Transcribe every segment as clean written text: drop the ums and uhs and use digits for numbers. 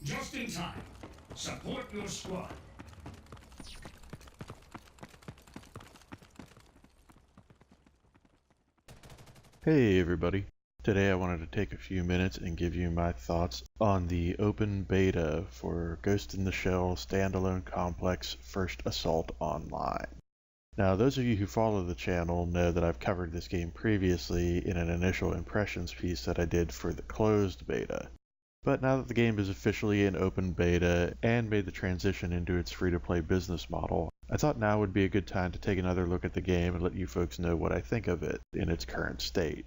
Just in time. Support your squad. Hey everybody. Today I wanted to take a few minutes and give you my thoughts on the open beta for Ghost in the Shell Standalone Complex First Assault Online. Now those of you who follow the channel know that I've covered this game previously in an initial impressions piece that I did for the closed beta. But now that the game is officially in open beta and made the transition into its free-to-play business model, I thought now would be a good time to take another look at the game and let you folks know what I think of it in its current state.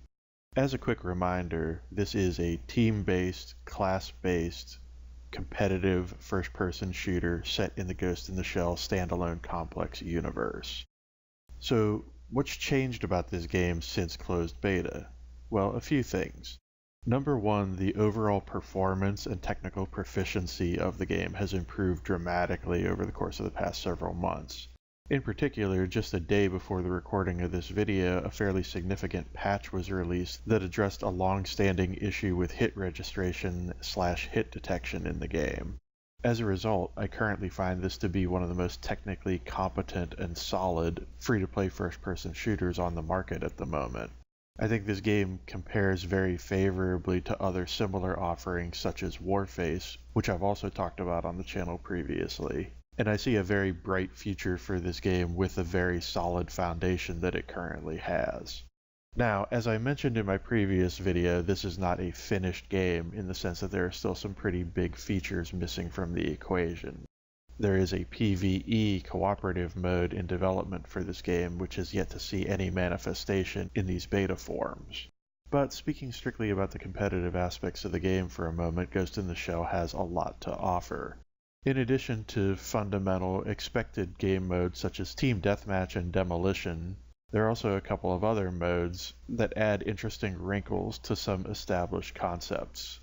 As a quick reminder, this is a team-based, class-based, competitive first-person shooter set in the Ghost in the Shell standalone complex universe. So, what's changed about this game since closed beta? Well, a few things. Number one, the overall performance and technical proficiency of the game has improved dramatically over the course of the past several months. In particular, just a day before the recording of this video, a fairly significant patch was released that addressed a long-standing issue with hit registration/hit detection in the game. As a result, I currently find this to be one of the most technically competent and solid free-to-play first-person shooters on the market at the moment. I think this game compares very favorably to other similar offerings such as Warface, which I've also talked about on the channel previously. And I see a very bright future for this game with a very solid foundation that it currently has. Now, as I mentioned in my previous video, this is not a finished game in the sense that there are still some pretty big features missing from the equation. There is a PvE cooperative mode in development for this game, which has yet to see any manifestation in these beta forms. But speaking strictly about the competitive aspects of the game for a moment, Ghost in the Shell has a lot to offer. In addition to fundamental expected game modes such as Team Deathmatch and Demolition, there are also a couple of other modes that add interesting wrinkles to some established concepts.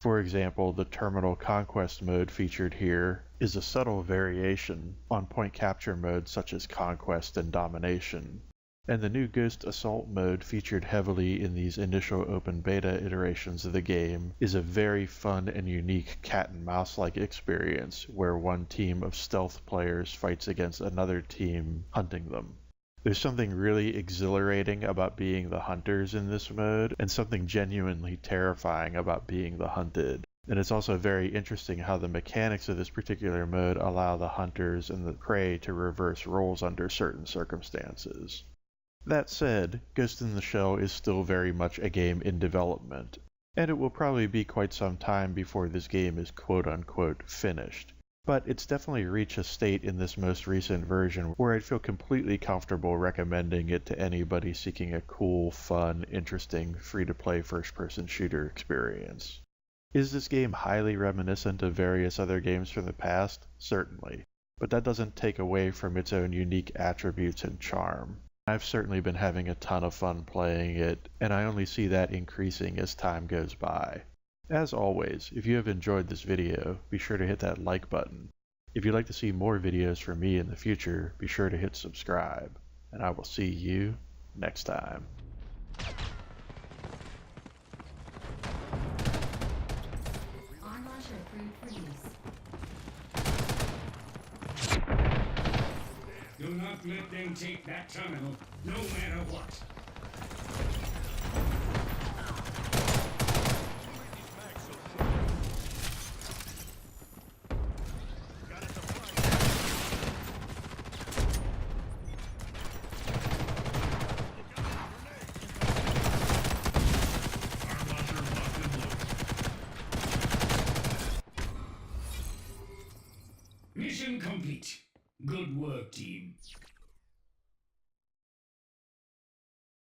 For example, the Terminal Conquest mode featured here is a subtle variation on point capture modes such as Conquest and Domination. And the new Ghost Assault mode featured heavily in these initial open beta iterations of the game is a very fun and unique cat and mouse-like experience where one team of stealth players fights against another team hunting them. There's something really exhilarating about being the hunters in this mode, and something genuinely terrifying about being the hunted. And it's also very interesting how the mechanics of this particular mode allow the hunters and the prey to reverse roles under certain circumstances. That said, Ghost in the Shell is still very much a game in development, and it will probably be quite some time before this game is quote-unquote finished. But it's definitely reached a state in this most recent version where I'd feel completely comfortable recommending it to anybody seeking a cool, fun, interesting, free-to-play first-person shooter experience. Is this game highly reminiscent of various other games from the past? Certainly. But that doesn't take away from its own unique attributes and charm. I've certainly been having a ton of fun playing it, and I only see that increasing as time goes by. As always, if you have enjoyed this video, be sure to hit that like button. If you'd like to see more videos from me in the future, be sure to hit subscribe, and I will see you next time. Do not let them take that terminal, no matter what. Mission complete. Good work, team.